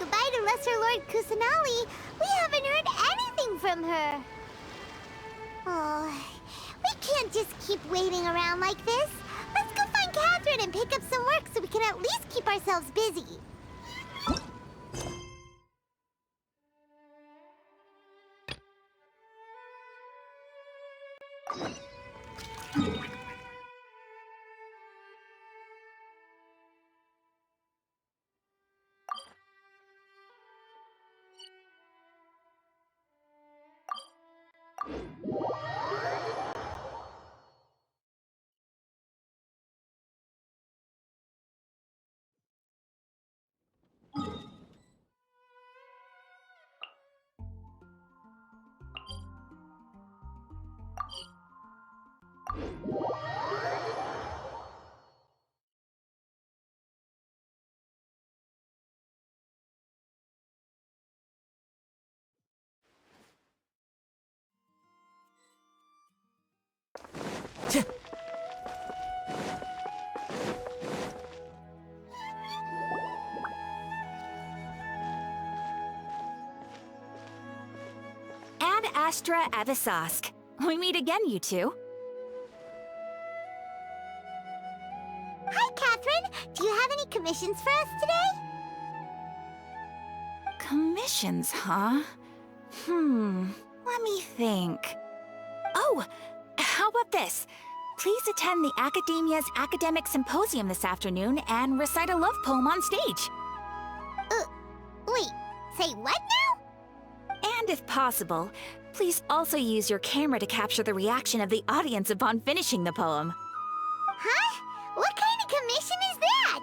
goodbye to Lesser Lord Kusanali, we haven't heard anything from her. Oh, we can't just keep waiting around like this. Let's go find Katheryne and pick up some work so we can at least keep ourselves busy. Ad Astra Avisask. We meet again, you two. Hi, Katheryne. Do you have any commissions for us today? Commissions, huh? Let me think. Oh, how about this? Please attend the Akademiya's Academic Symposium this afternoon and recite a love poem on stage. Wait, say what now? And if possible, please also use your camera to capture the reaction of the audience upon finishing the poem. Huh? What kind of commission is that?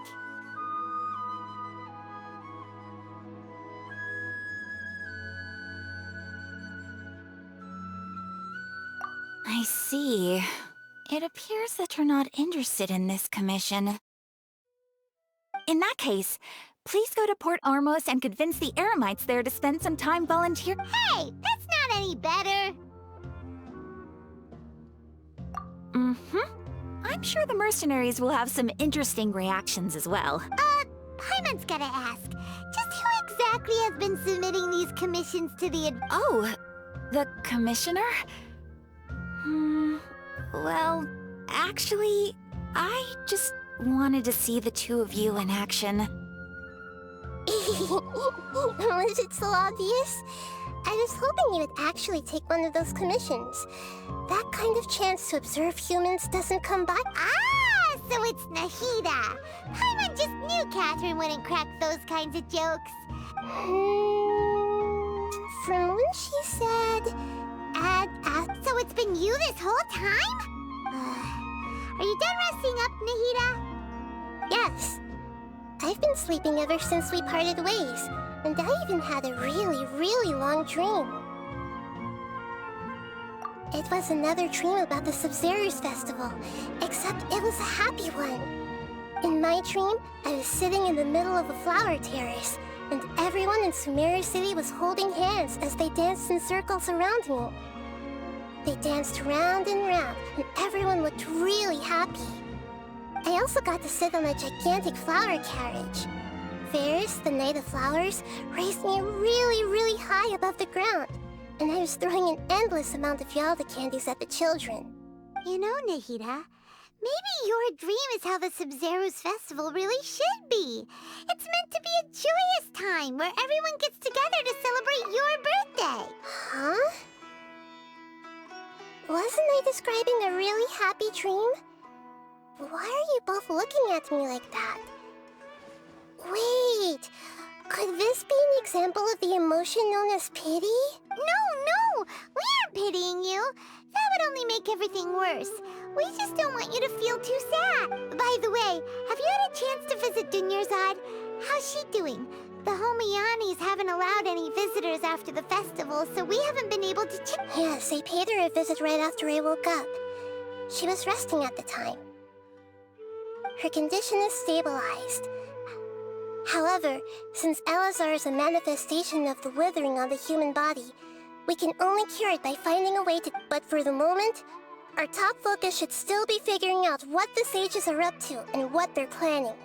I see. It appears that you're not interested in this commission. In that case, please go to Port Ormos and convince the Eremites there to spend some time volunteering. Hey, that's not any better. I'm sure the mercenaries will have some interesting reactions as well. Paimon's gotta ask. Just who exactly has been submitting these commissions to the Oh, the commissioner? Well, actually, I just wanted to see the two of you in action. Was it so obvious? I was hoping you would actually take one of those commissions. That kind of chance to observe humans doesn't come by. Ah, so it's Nahida. Paimon just knew Katheryne wouldn't crack those kinds of jokes. From when she said, So it's been you this whole time? Are you done resting up, Nahida? Yes. I've been sleeping ever since we parted ways, and I even had a really, really long dream. It was another dream about the Sub-Zero's festival, except it was a happy one. In my dream, I was sitting in the middle of a flower terrace, and everyone in Sumeru City was holding hands as they danced in circles around me. They danced round and round, and everyone looked really happy. I also got to sit on a gigantic flower carriage. Ferris, the Knight of Flowers, raised me really, really high above the ground, and I was throwing an endless amount of Yalda candies at the children. You know, Nahida, maybe your dream is how the Sub-Zero's festival really should be. It's meant to be a joyous time where everyone gets together to celebrate your birthday. Huh? Wasn't I describing a really happy dream? Why are you both looking at me like that? Wait, could this be an example of the emotion known as pity? No, we aren't pitying you. That would only make everything worse. We just don't want you to feel too sad. By the way, have you had a chance to visit Dunyarzad? How's she doing? The Homiyanis haven't allowed any visitors after the festival, so we haven't been able to check. Yes, I paid her a visit right after I woke up. She was resting at the time. Her condition is stabilized. However, since Elazar is a manifestation of the withering on the human body, we can only cure it by finding a way to... But for the moment, our top focus should still be figuring out what the sages are up to and what they're planning.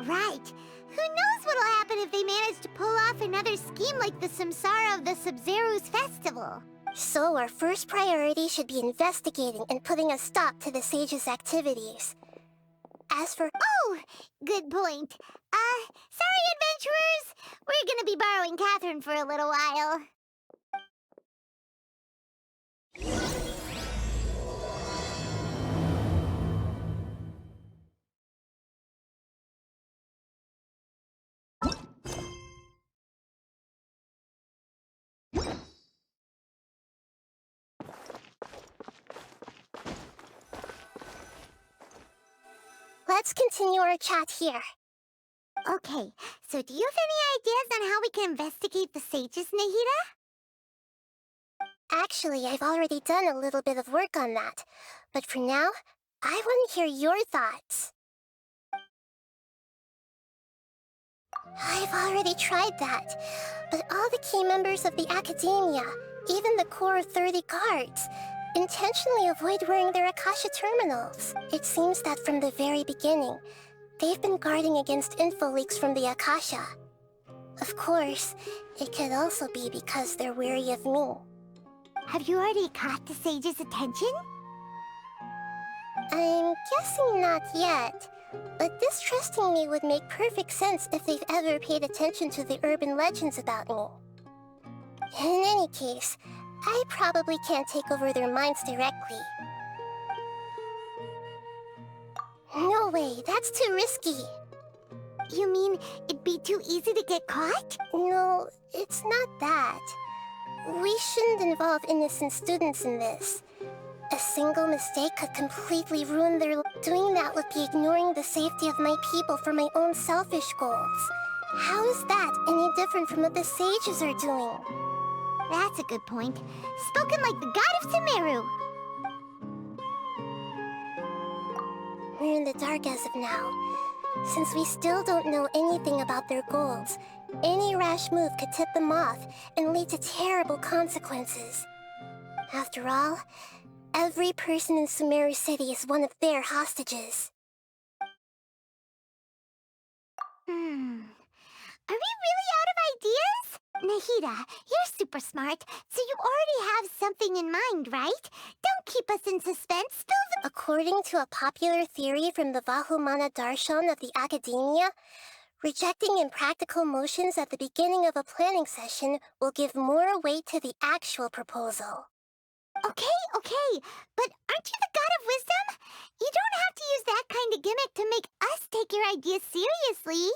Right. Who knows what'll happen if they manage to pull off off another scheme like the Samsara of the Sub-Zero's festival. So our first priority should be investigating and putting a stop to the sage's activities. As for— Oh, good point. Sorry, adventurers. We're gonna be borrowing Katheryne for a little while. Let's continue our chat here. Okay, so do you have any ideas on how we can investigate the sages, Nahida? Actually, I've already done a little bit of work on that. But for now, I want to hear your thoughts. I've already tried that, but all the key members of the Akademiya, even the core of 30 guards, intentionally avoid wearing their Akasha terminals. It seems that from the very beginning, they've been guarding against info leaks from the Akasha. Of course, it could also be because they're wary of me. Have you already caught the sage's attention? I'm guessing not yet, but distrusting me would make perfect sense if they've ever paid attention to the urban legends about me. In any case, I probably can't take over their minds directly. No way, that's too risky. You mean it'd be too easy to get caught? No, it's not that. We shouldn't involve innocent students in this. A single mistake could completely ruin their life. Doing that would be ignoring the safety of my people for my own selfish goals. How is that any different from what the sages are doing? That's a good point. Spoken like the god of Sumeru. We're in the dark as of now. Since we still don't know anything about their goals, any rash move could tip them off and lead to terrible consequences. After all, every person in Sumeru City is one of their hostages. Are we really out of ideas? Nahida, you're super smart, so you already have something in mind, right? Don't keep us in suspense. Spill the— According to a popular theory from the Vahumana Darshan of the Akademiya, rejecting impractical motions at the beginning of a planning session will give more weight to the actual proposal. Okay, but aren't you the god of wisdom? You don't have to use that kind of gimmick to make us take your ideas seriously.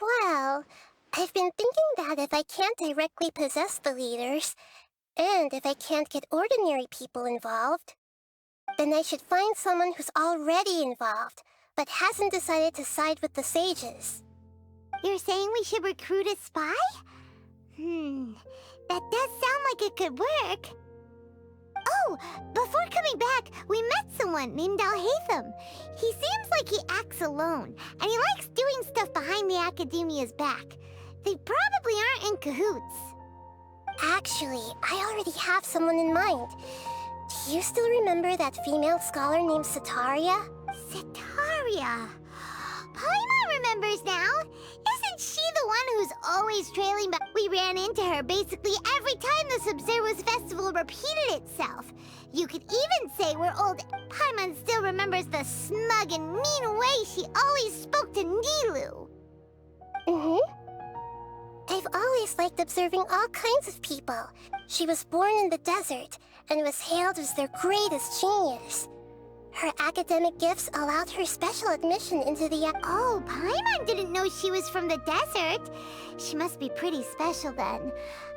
Well, I've been thinking that if I can't directly possess the leaders, and if I can't get ordinary people involved, then I should find someone who's already involved, but hasn't decided to side with the sages. You're saying we should recruit a spy? That does sound like it could work. Oh, before coming back, we met someone named Alhaitham. He seems like he acts alone, and he likes doing stuff behind the Akademiya's back. They probably aren't in cahoots. Actually, I already have someone in mind. Do you still remember that female scholar named Setaria? Setaria. Paimon remembers now. Isn't she the one who's always trailing back? We ran into her basically every time the Sub-Zero's festival repeated itself. You could even say we're old. Paimon still remembers the smug and mean way she always spoke to Nilou. I've always liked observing all kinds of people. She was born in the desert and was hailed as their greatest genius. Her academic gifts allowed her special admission into the— Oh, Paimon didn't know she was from the desert. She must be pretty special then.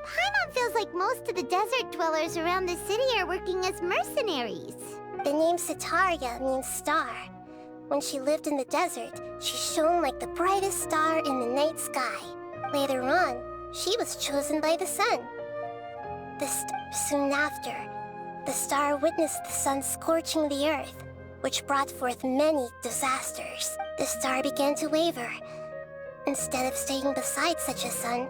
Paimon feels like most of the desert dwellers around the city are working as mercenaries. The name Setaria means star. When she lived in the desert, she shone like the brightest star in the night sky. Later on, she was chosen by the sun. Soon after, the star witnessed the sun scorching the earth, which brought forth many disasters. The star began to waver. Instead of staying beside such a sun,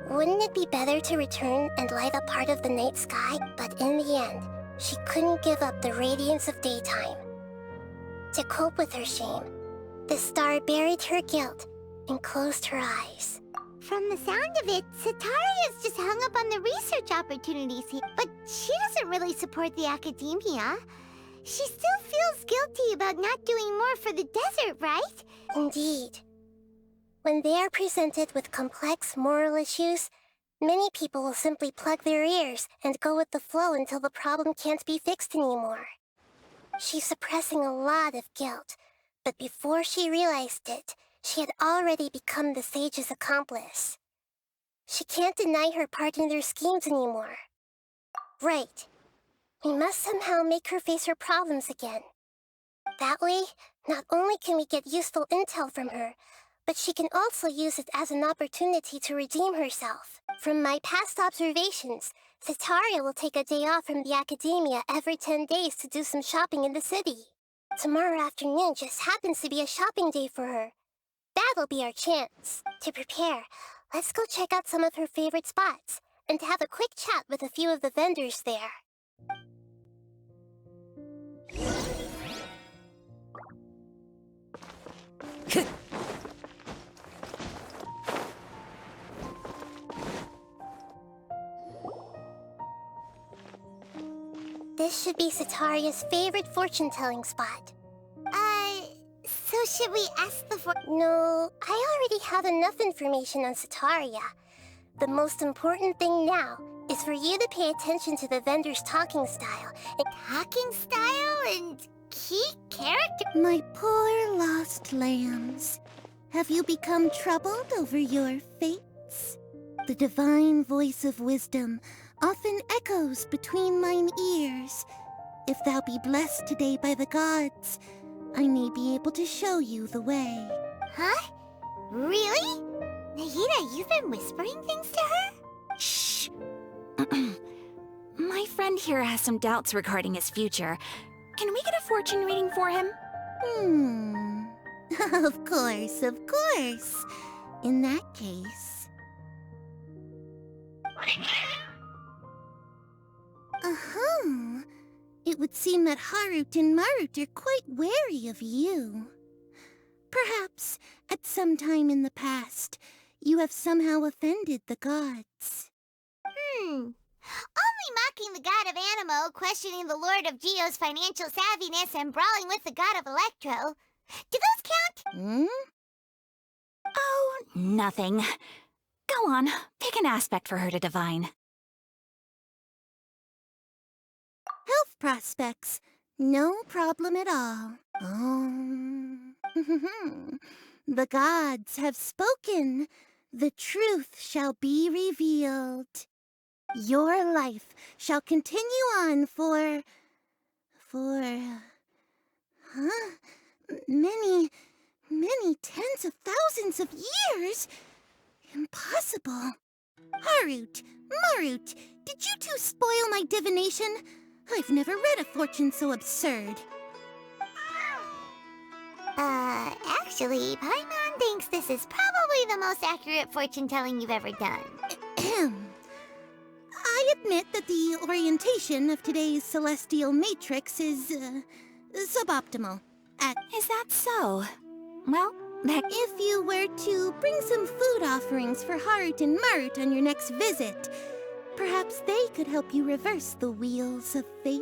wouldn't it be better to return and light up part of the night sky? But in the end, she couldn't give up the radiance of daytime. To cope with her shame, the star buried her guilt and closed her eyes. From from the sound of it, Setaria's just hung up on the research opportunities here. But she doesn't really support the Akademiya. She still feels guilty about not doing more for the desert, right? Indeed. When they are presented with complex moral issues, many people will simply plug their ears and go with the flow until the problem can't be fixed anymore. She's suppressing a lot of guilt, but before she realized it, she had already become the sage's accomplice. She can't deny her part in their schemes anymore. Right. We must somehow make her face her problems again. That way, not only can we get useful intel from her, but she can also use it as an opportunity to redeem herself. From my past observations, Setaria will take a day off from the Akademiya every 10 days to do some shopping in the city. Tomorrow afternoon just happens to be a shopping day for her. That'll be our chance. To prepare, let's go check out some of her favorite spots, and have a quick chat with a few of the vendors there. This should be Setaria's favorite fortune-telling spot. So should we ask the No, I already have enough information on Setaria. The most important thing now is for you to pay attention to the vendor's talking style. talking style and key character? My poor lost lambs. Have you become troubled over your fates? The divine voice of wisdom often echoes between mine ears. If thou be blessed today by the gods, I may be able to show you the way. Huh? Really? Nahida, you've been whispering things to her? Shh. My friend here has some doubts regarding his future. Can we get a fortune reading for him? Of course, of course. In that case... It would seem that Harut and Marut are quite wary of you. Perhaps, at some time in the past, you have somehow offended the gods. Only mocking the god of Animo, questioning the Lord of Geo's financial savviness, and brawling with the god of Electro. Do those count? Oh, nothing. Go on, pick an aspect for her to divine. Health prospects. No problem at all. The gods have spoken. The truth shall be revealed. Your life shall continue on for many tens of thousands of years. Impossible. Harut, Marut, did you two spoil my divination? I've never read a fortune so absurd. Actually, Paimon thinks this is probably the most accurate fortune-telling you've ever done. I admit that the orientation of today's celestial matrix is, suboptimal. Is that so? Well, If you were to bring some food offerings for Harut and Marut on your next visit, perhaps they could help you reverse the wheels of fate.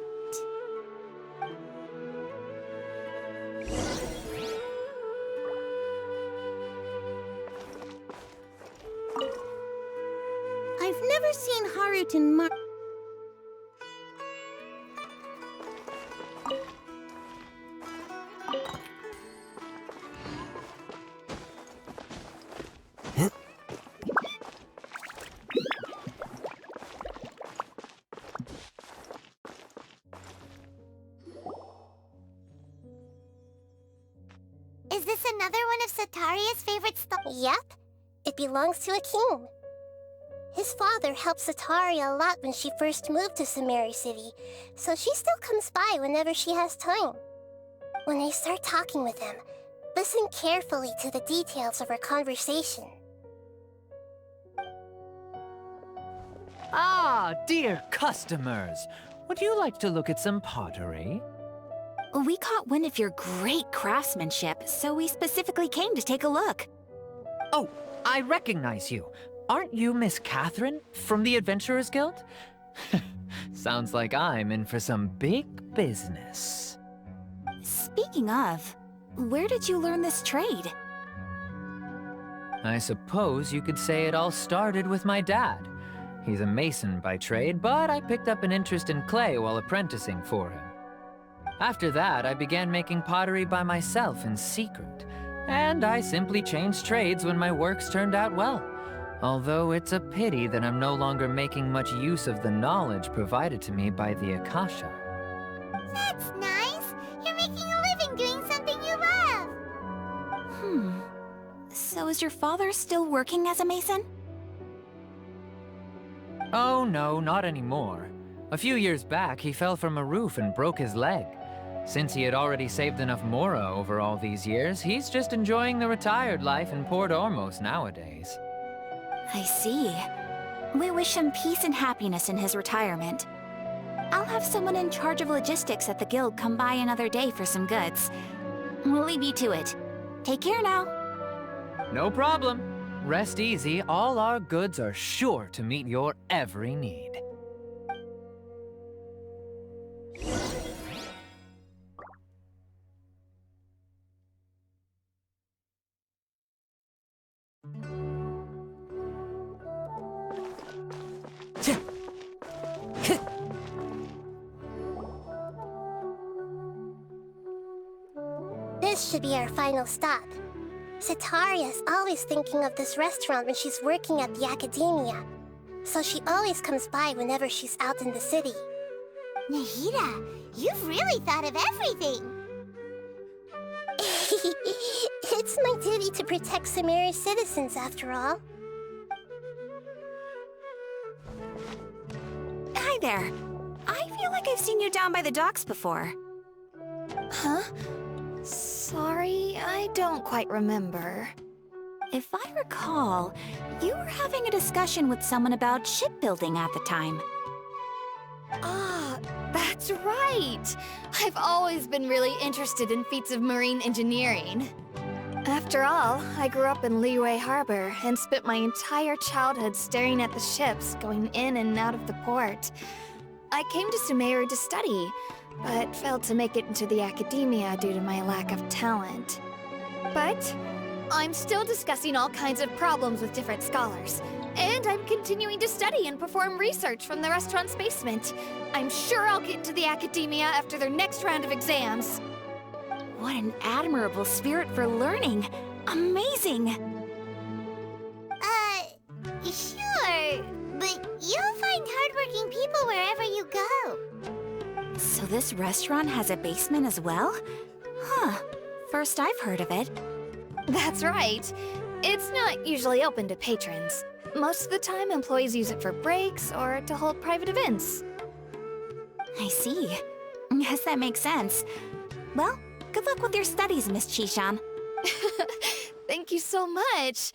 I've never seen Harut and Marut. Is this another one of Setaria's favorite Yep. It belongs to a king. His father helped Setaria a lot when she first moved to Sumeru City, so she still comes by whenever she has time. When I start talking with him, listen carefully to the details of our conversation. Ah, dear customers! Would you like to look at some pottery? we caught wind of your great craftsmanship, so we specifically came to take a look. Oh, I recognize you. aren't you Miss Katheryne from the Adventurers Guild? Sounds like I'm in for some big business. Speaking of, where did you learn this trade? I suppose you could say it all started with my dad. He's a mason by trade, but I picked up an interest in clay while apprenticing for him. After that, I began making pottery by myself in secret, and I simply changed trades when my works turned out well. Although it's a pity that I'm no longer making much use of the knowledge provided to me by the Akasha. That's nice. You're making a living doing something you love. So is your father still working as a mason? Oh no, not anymore. A few years back, he fell from a roof and broke his leg. Since he had already saved enough mora over all these years, he's just enjoying the retired life in Port Ormos nowadays. I see. We wish him peace and happiness in his retirement. I'll have someone in charge of logistics at the guild come by another day for some goods. We'll leave you to it. Take care now. No problem. Rest easy, all our goods are sure to meet your every need. This should be our final stop. Setaria's always thinking of this restaurant when she's working at the Akademiya, so she always comes by whenever she's out in the city. Nahida, you've really thought of everything. It's my duty to protect Sumeru's citizens, after all. Hi there. I feel like I've seen you down by the docks before. Huh? Sorry, I don't quite remember. If I recall, you were having a discussion with someone about shipbuilding at the time. Ah, that's right! I've always been really interested in feats of marine engineering. After all, I grew up in Liyue Harbor and spent my entire childhood staring at the ships going in and out of the port. I came to Sumeru to study, but failed to make it into the Akademiya due to my lack of talent. But I'm still discussing all kinds of problems with different scholars, and I'm continuing to study and perform research from the restaurant's basement. I'm sure I'll get into the Akademiya after their next round of exams. What an admirable spirit for learning! Amazing! Sure, but you'll find hardworking people wherever you go. So this restaurant has a basement as well? Huh. First I've heard of it. That's right. It's not usually open to patrons. Most of the time, employees use it for breaks or to hold private events. I see. Yes, that makes sense. Well, good luck with your studies, Miss Chishan. Thank you so much.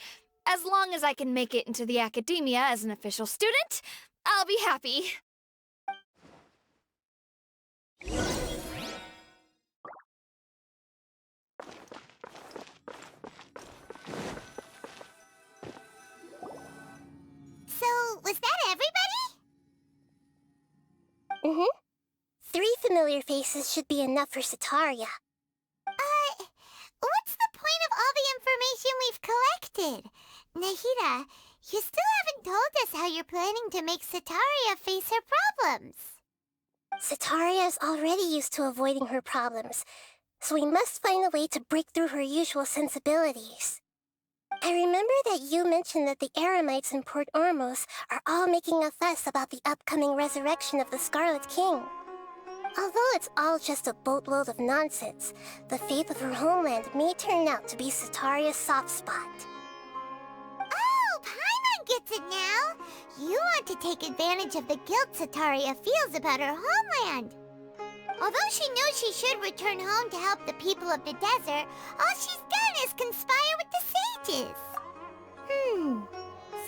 As long as I can make it into the Akademiya as an official student, I'll be happy. So, was that everybody? Mm-hmm. 3 familiar faces should be enough for Setaria. What's the point of all the information we've collected? Nahida, you still haven't told us how you're planning to make Setaria face her problems. Setaria is already used to avoiding her problems, so we must find a way to break through her usual sensibilities. I remember that you mentioned that the Eremites in Port Ormos are all making a fuss about the upcoming resurrection of the Scarlet King. Although it's all just a boatload of nonsense, the fate of her homeland may turn out to be Setaria's soft spot. Oh, Paimon gets it now! You want to take advantage of the guilt Setaria feels about her homeland. Although she knows she should return home to help the people of the desert, all she's done is conspire with the sages.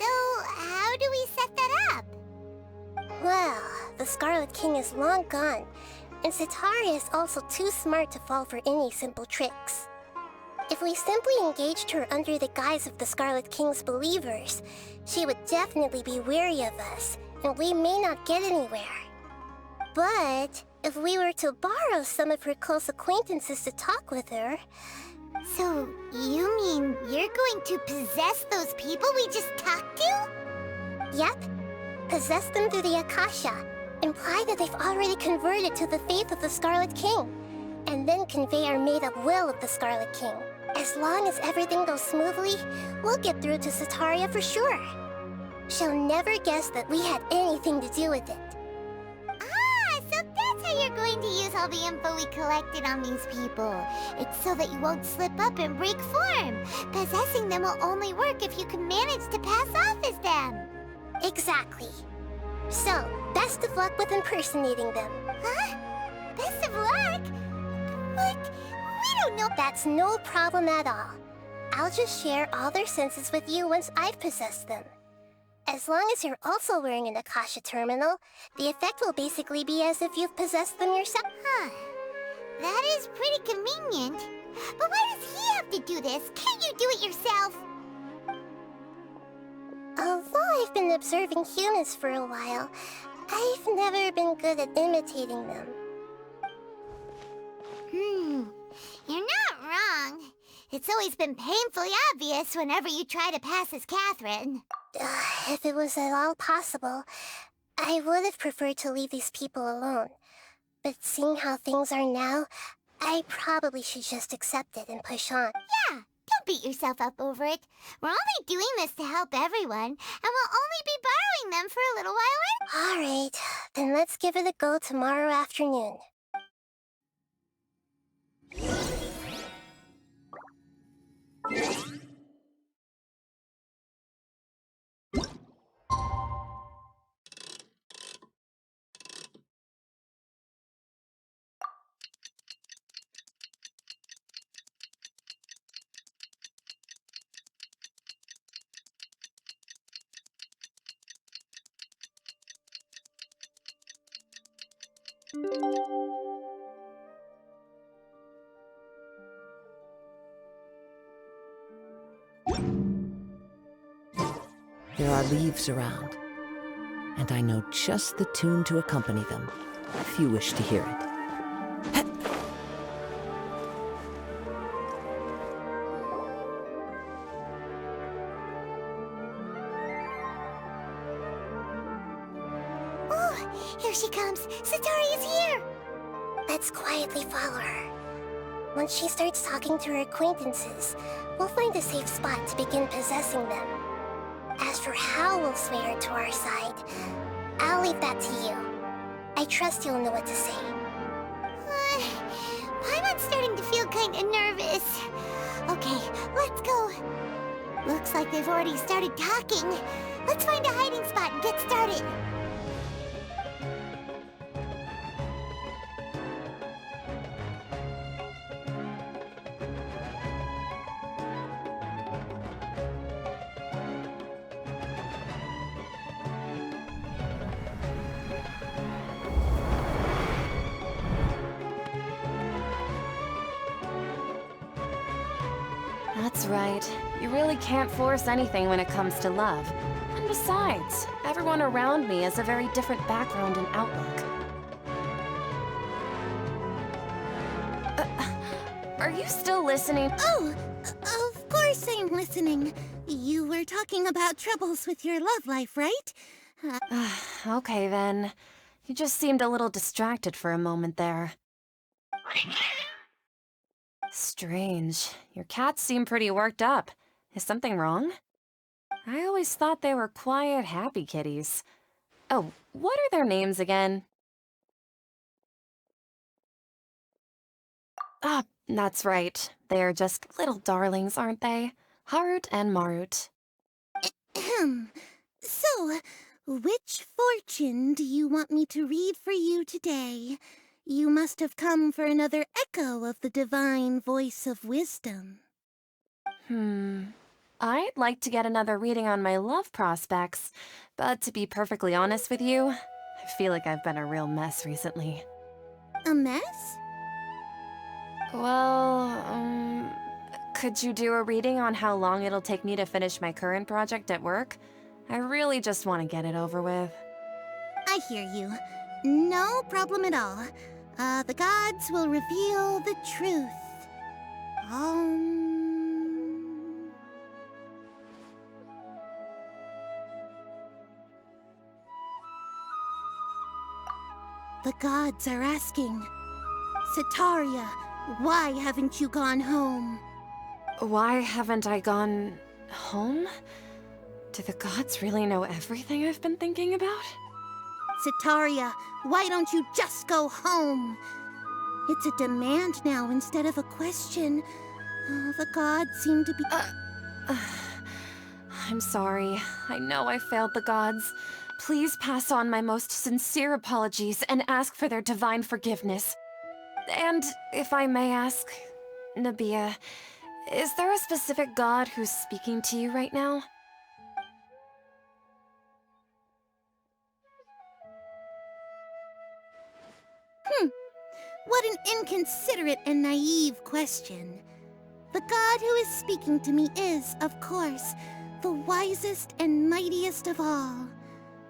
So how do we set that up? Well, the Scarlet King is long gone, and Setaria is also too smart to fall for any simple tricks. If we simply engaged her under the guise of the Scarlet King's believers, she would definitely be wary of us, and we may not get anywhere. But if we were to borrow some of her close acquaintances to talk with her... So, you mean you're going to possess those people we just talked to? Yep. Possess them through the Akasha. Imply that they've already converted to the faith of the Scarlet King. And then convey our made-up will of the Scarlet King. As long as everything goes smoothly, we'll get through to Setaria for sure. She'll never guess that we had anything to do with it. Ah, so that's how you're going to use all the info we collected on these people. It's so that you won't slip up and break form. Possessing them will only work if you can manage to pass off as them. Exactly. So, best of luck with impersonating them. Huh? Best of luck? But we don't know. That's no problem at all. I'll just share all their senses with you once I've possessed them. As long as you're also wearing an Akasha terminal, the effect will basically be as if you've possessed them yourself. Huh. That is pretty convenient. But why does he have to do this? Can't you do it yourself? Although I've been observing humans for a while, I've never been good at imitating them. You're not wrong. It's always been painfully obvious whenever you try to pass as Katheryne. If it was at all possible, I would have preferred to leave these people alone. But seeing how things are now, I probably should just accept it and push on. Yeah, don't beat yourself up over it. We're only doing this to help everyone, and we'll only be borrowing them for a little while. Alright, then let's give it a go tomorrow afternoon. There are leaves around, and I know just the tune to accompany them, if you wish to hear it. Oh, here she comes. Setaria's here. Let's quietly follow her. Once she starts talking to her acquaintances, we'll find a safe spot to begin possessing them. As for how we'll sway her to our side, I'll leave that to you. I trust you'll know what to say. Paimon's starting to feel kinda nervous. Okay, let's go. Looks like they've already started talking. Let's find a hiding spot and get started. That's right. You really can't force anything when it comes to love. And besides, everyone around me has a very different background and outlook. Are you still listening? Oh, of course I'm listening. You were talking about troubles with your love life, right? Okay then. You just seemed a little distracted for a moment there. Strange. Your cats seem pretty worked up. Is something wrong? I always thought they were quiet, happy kitties. Oh, what are their names again? Ah, that's right. They're just little darlings, aren't they? Harut and Marut. So, which fortune do you want me to read for you today? You must have come for another echo of the divine voice of wisdom. I'd like to get another reading on my love prospects, but to be perfectly honest with you, I feel like I've been a real mess recently. A mess? Well, could you do a reading on how long it'll take me to finish my current project at work? I really just want to get it over with. I hear you. No problem at all. The gods will reveal the truth. The gods are asking, Setaria, why haven't you gone home? Why haven't I gone home? Do the gods really know everything I've been thinking about? Setaria, why don't you just go home? It's a demand now instead of a question. The gods seem to be... I'm sorry. I know I failed the gods. Please pass on my most sincere apologies and ask for their divine forgiveness. And if I may ask, Nabia, is there a specific god who's speaking to you right now? What an inconsiderate and naive question. The god who is speaking to me is, of course, the wisest and mightiest of all,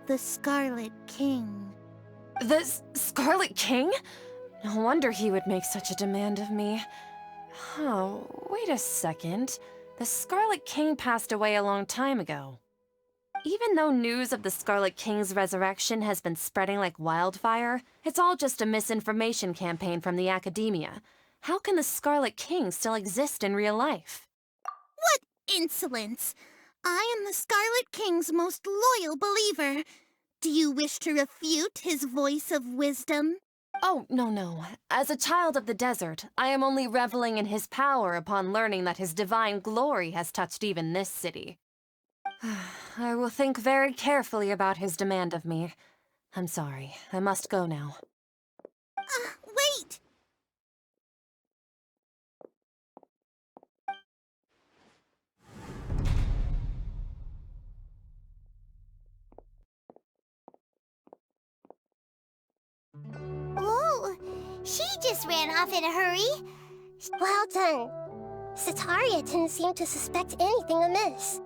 the Scarlet King. The Scarlet King? No wonder he would make such a demand of me. Oh, wait a second. The Scarlet King passed away a long time ago. Even though news of the Scarlet King's resurrection has been spreading like wildfire, it's all just a misinformation campaign from the Akademiya. How can the Scarlet King still exist in real life? What insolence! I am the Scarlet King's most loyal believer. Do you wish to refute his voice of wisdom? Oh, no. As a child of the desert, I am only reveling in his power upon learning that his divine glory has touched even this city. I will think very carefully about his demand of me. I'm sorry. I must go now. Wait! Oh, she just ran off in a hurry. Well done. Setaria didn't seem to suspect anything amiss.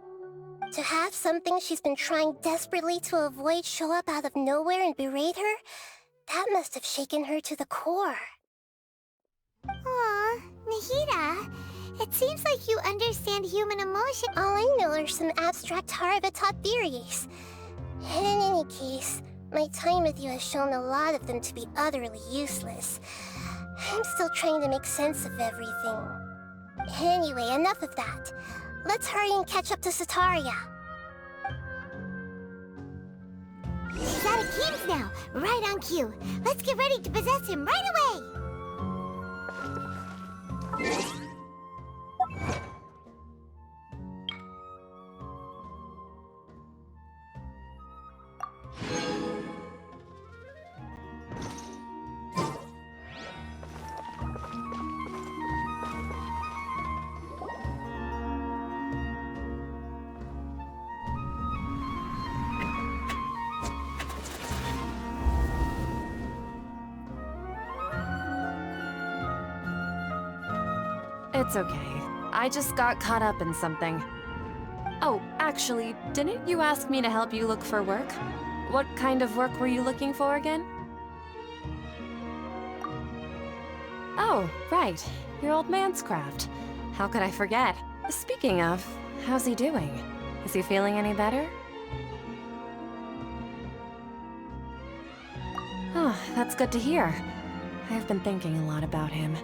To have something she's been trying desperately to avoid show up out of nowhere and berate her, that must have shaken her to the core. Aw, Nahida, it seems like you understand human emotion. All I know are some abstract Harvard-taught theories. And in any case, my time with you has shown a lot of them to be utterly useless. I'm still trying to make sense of everything. Anyway, enough of that. Let's hurry and catch up to Setaria. She's out of Keem's now, right on cue. Let's get ready to possess him right away! It's okay. I just got caught up in something. Oh, actually, didn't you ask me to help you look for work? What kind of work were you looking for again? Oh, right. Your old man's craft. How could I forget? Speaking of, how's he doing? Is he feeling any better? Oh, that's good to hear. I've been thinking a lot about him.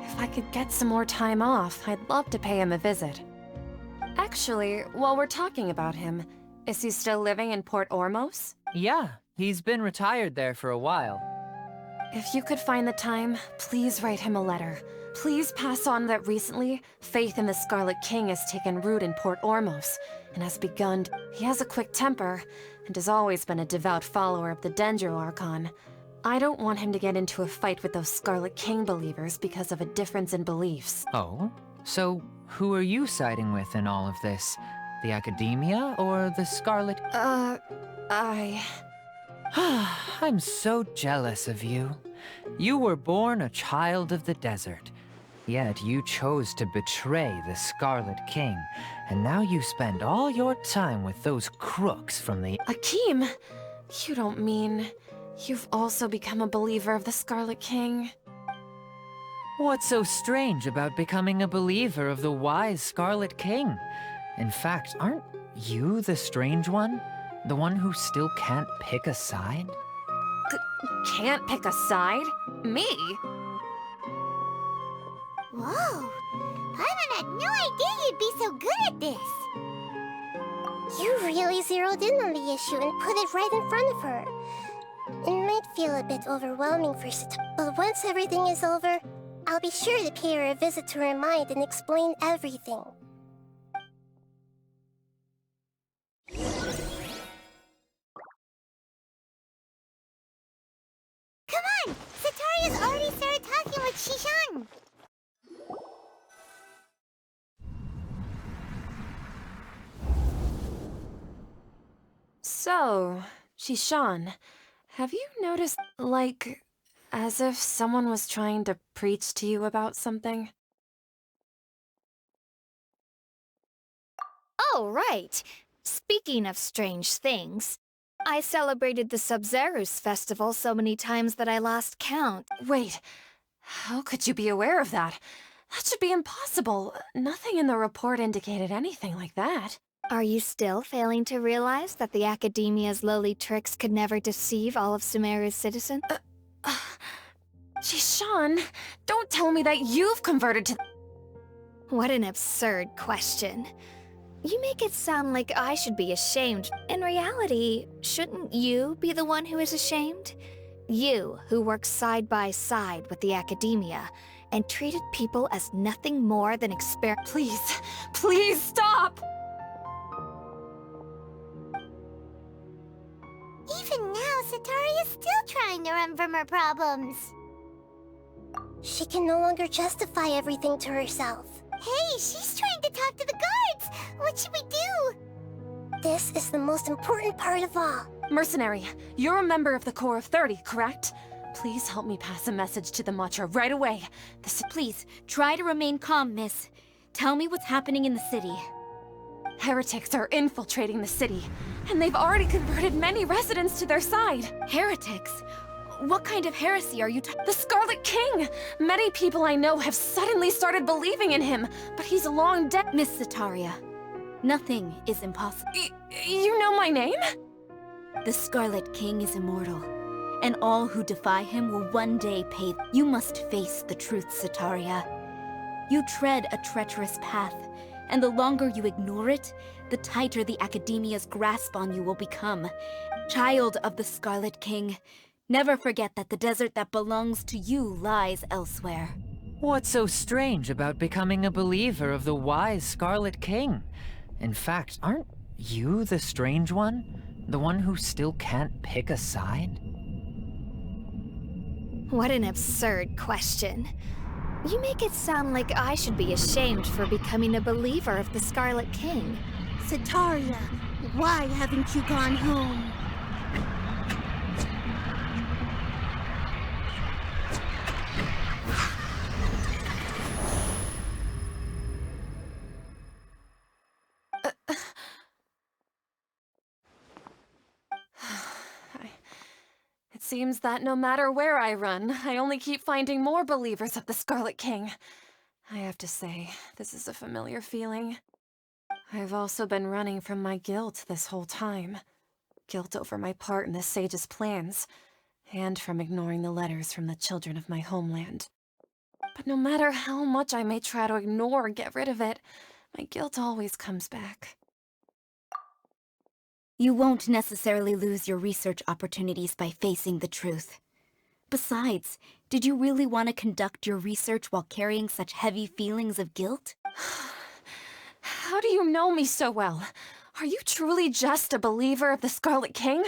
If I could get some more time off, I'd love to pay him a visit. Actually, while we're talking about him, is he still living in Port Ormos? Yeah, he's been retired there for a while. If you could find the time, please write him a letter. Please pass on that recently, faith in the Scarlet King has taken root in Port Ormos, and has begun. He has a quick temper, and has always been a devout follower of the Dendro Archon. I don't want him to get into a fight with those Scarlet King believers because of a difference in beliefs. Oh? So, who are you siding with in all of this? The Akademiya or the Scarlet... I'm so jealous of you. You were born a child of the desert. Yet you chose to betray the Scarlet King, and now you spend all your time with those crooks from the... Akeem, you don't mean you've also become a believer of the Scarlet King? What's so strange about becoming a believer of the wise Scarlet King? In fact, aren't you the strange one? The one who still can't pick a side? Can't pick a side? Me? Whoa! Paimon had no idea you'd be so good at this! You really zeroed in on the issue and put it right in front of her. It might feel a bit overwhelming for Setaria, but once everything is over, I'll be sure to pay her a visit to her mind and explain everything. Come on! Setaria's already started talking with Shishan! So, Shishan, have you noticed, like, as if someone was trying to preach to you about something? Oh, right. Speaking of strange things, I celebrated the Sub-Zerus festival so many times that I lost count. Wait, how could you be aware of that? That should be impossible. Nothing in the report indicated anything like that. Are you still failing to realize that the Akademiya's lowly tricks could never deceive all of Sumeru's citizens? Shishan, don't tell me that you've converted to... What an absurd question. You make it sound like I should be ashamed. In reality, shouldn't you be the one who is ashamed? You, who works side by side with the Akademiya, and treated people as nothing more than Please, please stop! Even now, Setaria's still trying to run from her problems. She can no longer justify everything to herself. Hey, she's trying to talk to the guards! What should we do? This is the most important part of all. Mercenary, you're a member of the Corps of 30, correct? Please help me pass a message to the Matra right away. Please, try to remain calm, miss. Tell me what's happening in the city. Heretics are infiltrating the city, and they've already converted many residents to their side. Heretics? What kind of heresy are you The Scarlet King! Many people I know have suddenly started believing in him, but he's long dead. Miss Setaria, nothing is impossible. You know my name? The Scarlet King is immortal, and all who defy him will one day pay. You must face the truth, Setaria. You tread a treacherous path, and the longer you ignore it, the tighter the Akademiya's grasp on you will become. Child of the Scarlet King, never forget that the desert that belongs to you lies elsewhere. What's so strange about becoming a believer of the wise Scarlet King? In fact, aren't you the strange one? The one who still can't pick a side? What an absurd question. You make it sound like I should be ashamed for becoming a believer of the Scarlet King. Setaria, why haven't you gone home? It seems that no matter where I run, I only keep finding more believers of the Scarlet King. I have to say, this is a familiar feeling. I've also been running from my guilt this whole time. Guilt over my part in the Sage's plans, and from ignoring the letters from the children of my homeland. But no matter how much I may try to ignore or get rid of it, my guilt always comes back. You won't necessarily lose your research opportunities by facing the truth. Besides, did you really want to conduct your research while carrying such heavy feelings of guilt? How do you know me so well? Are you truly just a believer of the Scarlet King?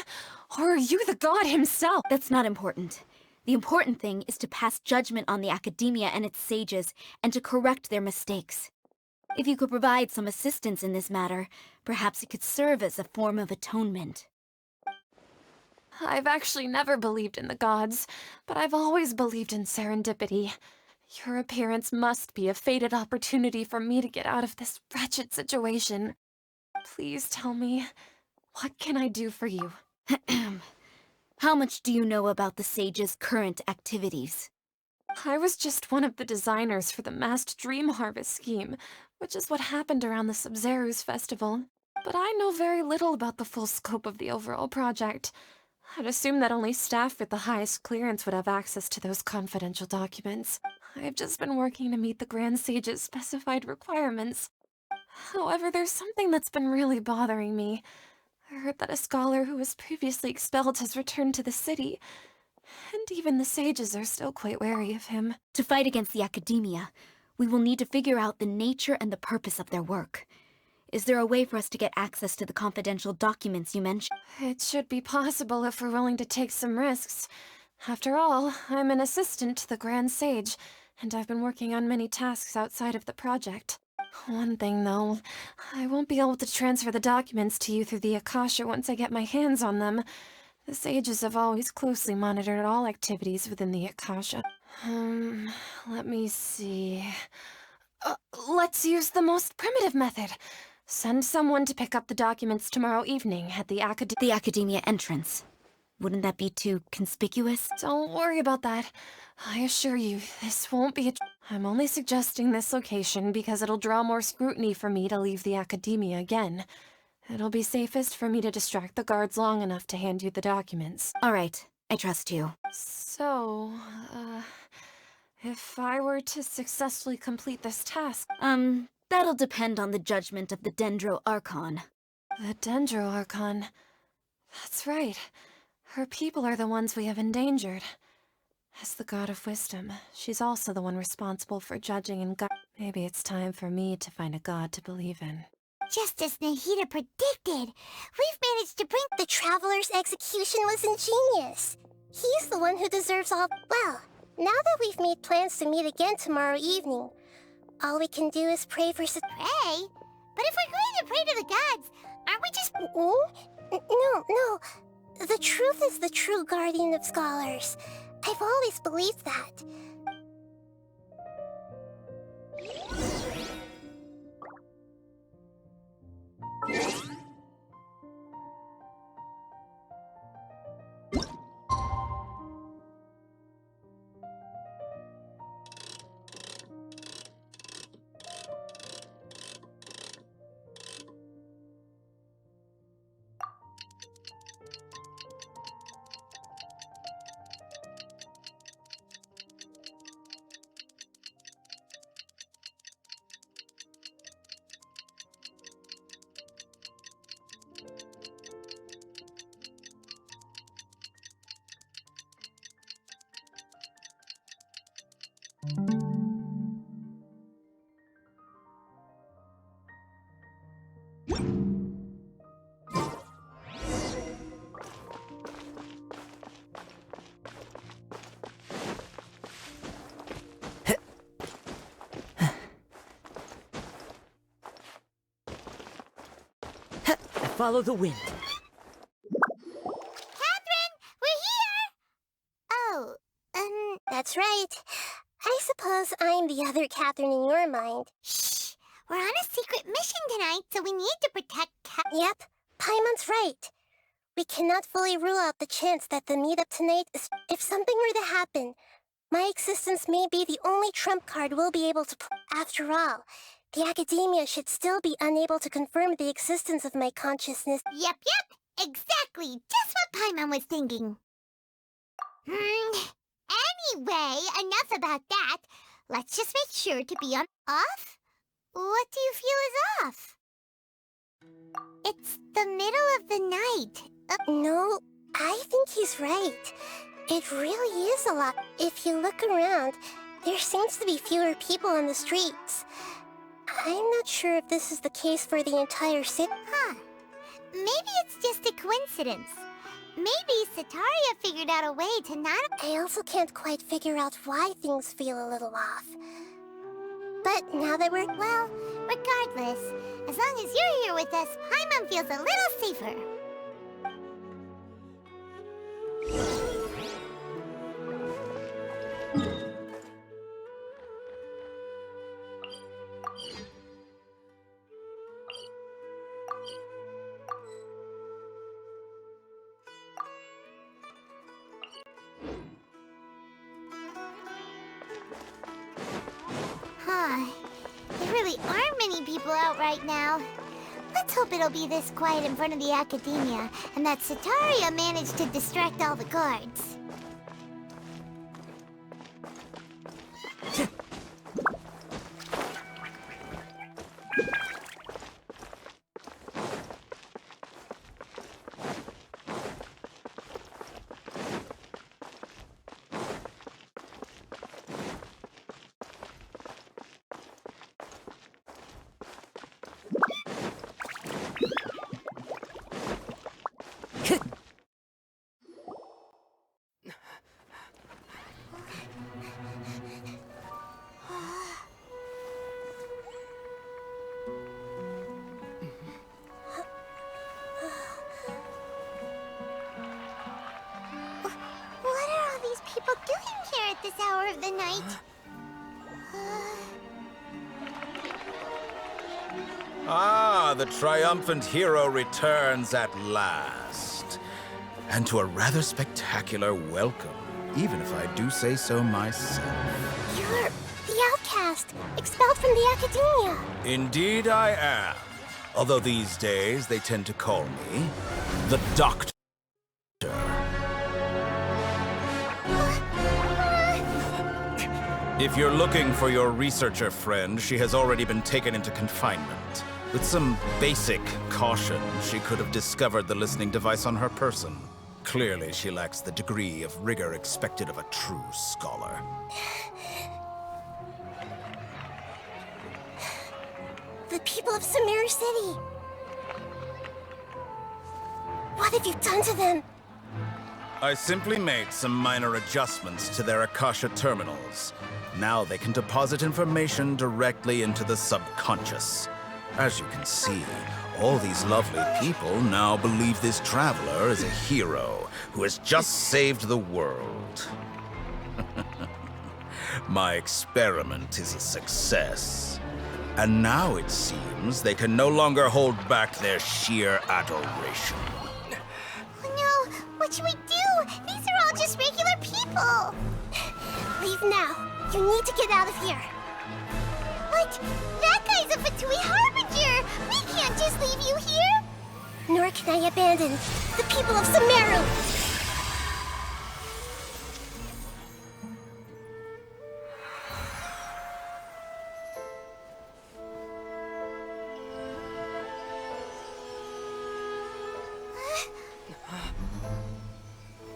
Or are you the god himself? That's not important. The important thing is to pass judgment on the Akademiya and its sages, and to correct their mistakes. If you could provide some assistance in this matter, perhaps it could serve as a form of atonement. I've actually never believed in the gods, but I've always believed in serendipity. Your appearance must be a fated opportunity for me to get out of this wretched situation. Please tell me, what can I do for you? How much do you know about the Sage's current activities? I was just one of the designers for the masked dream harvest scheme, which is what happened around the Sumeru's festival. But I know very little about the full scope of the overall project. I'd assume that only staff with the highest clearance would have access to those confidential documents. I've just been working to meet the Grand Sage's specified requirements. However, there's something that's been really bothering me. I heard that a scholar who was previously expelled has returned to the city, and even the sages are still quite wary of him. To fight against the Akademiya, we will need to figure out the nature and the purpose of their work. Is there a way for us to get access to the confidential documents you mentioned? It should be possible if we're willing to take some risks. After all, I'm an assistant to the Grand Sage, and I've been working on many tasks outside of the project. One thing, though, I won't be able to transfer the documents to you through the Akasha once I get my hands on them. The sages have always closely monitored all activities within the Akasha. Let me see... let's use the most primitive method. Send someone to pick up the documents tomorrow evening at the Akademiya entrance. Wouldn't that be too conspicuous? Don't worry about that. I assure you, this won't be I'm only suggesting this location because it'll draw more scrutiny for me to leave the Akademiya again. It'll be safest for me to distract the guards long enough to hand you the documents. All right, I trust you. So, if I were to successfully complete this task... That'll depend on the judgment of the Dendro Archon. The Dendro Archon? That's right. Her people are the ones we have endangered. As the God of Wisdom, she's also the one responsible for judging and Maybe it's time for me to find a god to believe in. Just as Nahida predicted, we've managed to bring... The Traveler's execution was ingenious. He's the one who deserves all... Well, now that we've made plans to meet again tomorrow evening, all we can do is pray for... Pray? But if we're going to pray to the gods, aren't we just... No. The truth is the true guardian of scholars. I've always believed that. Follow the wind. Katheryne, we're here! Oh, That's right. I suppose I'm the other Katheryne in your mind. Shh! We're on a secret mission tonight, so we need to protect Yep, Paimon's right. We cannot fully rule out the chance that the meetup tonight is... If something were to happen, my existence may be the only trump card we'll be able to... After all, the Akademiya should still be unable to confirm the existence of my consciousness. Yep, exactly. Just what Paimon was thinking. Anyway, enough about that. Let's just make sure to be on off. What do you feel is off? It's the middle of the night. No, I think he's right. It really is a lot. If you look around, there seems to be fewer people on the streets. I'm not sure if this is the case for the entire city. Maybe it's just a coincidence. Maybe Setaria figured out a way to not... I also can't quite figure out why things feel a little off. But now that we're... Well, regardless, as long as you're here with us, Paimon feels a little safer. really aren't many people out right now. Let's hope it'll be this quiet in front of the Akademiya, and that Setaria managed to distract all the guards. What are all these people doing here at this hour of the night? Ah, the triumphant hero returns at last. And to a rather spectacular welcome, even if I do say so myself. You're the outcast, expelled from the Akademiya. Indeed I am. Although these days they tend to call me the Doctor. If you're looking for your researcher friend, she has already been taken into confinement. With some basic caution, she could have discovered the listening device on her person. Clearly, she lacks the degree of rigor expected of a true scholar. The people of Sumeru City. What have you done to them? I simply made some minor adjustments to their Akasha terminals. Now they can deposit information directly into the subconscious. As you can see, all these lovely people now believe this traveler is a hero who has just saved the world. My experiment is a success. And now it seems they can no longer hold back their sheer adoration. No, what should we do? These are all just regular people. Leave now. You need to get out of here. But that guy's a Fatui Harbinger. We can't just leave you here. Nor can I abandon the people of Sumeru.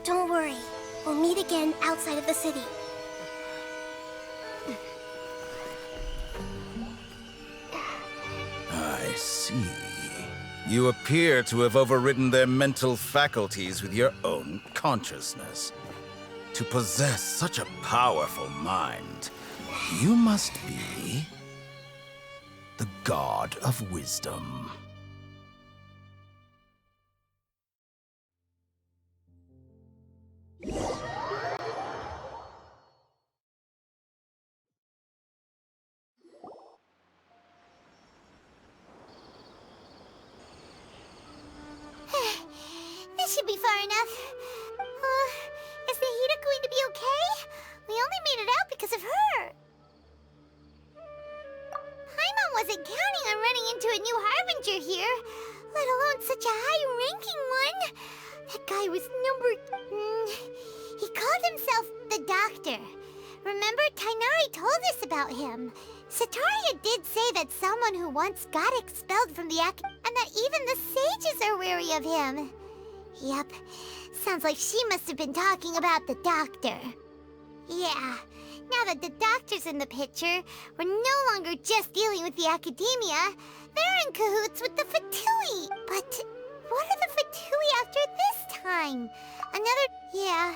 Don't worry. We'll meet again outside of the city. I see. You appear to have overridden their mental faculties with your own consciousness. To possess such a powerful mind, you must be the god of wisdom. This should be far enough. Is Nahida going to be okay? We only made it out because of her. Paimon wasn't counting on running into a new Harbinger here, let alone such a high-ranking one. That guy was he called himself the Doctor. Remember, Tighnari told us about him. Setaria did say that someone who once got expelled from the and that even the sages are wary of him. Yep, sounds like she must have been talking about the Doctor. Yeah, now that the Doctor's in the picture, we're no longer just dealing with the Akademiya. They're in cahoots with the Fatui. But what are the Fatui after this time? Yeah,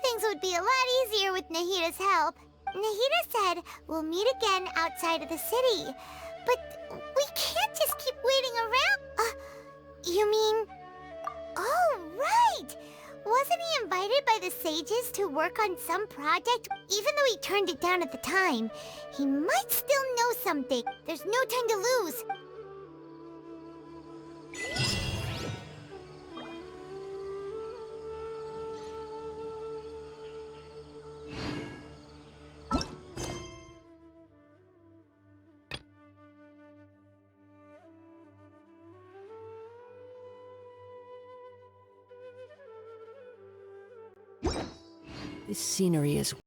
things would be a lot easier with Nahida's help. Nahida said we'll meet again outside of the city. But we can't just keep waiting around. You mean... Oh, right! Wasn't he invited by the sages to work on some project? Even though he turned it down at the time, he might still know something. There's no time to lose. This scenery is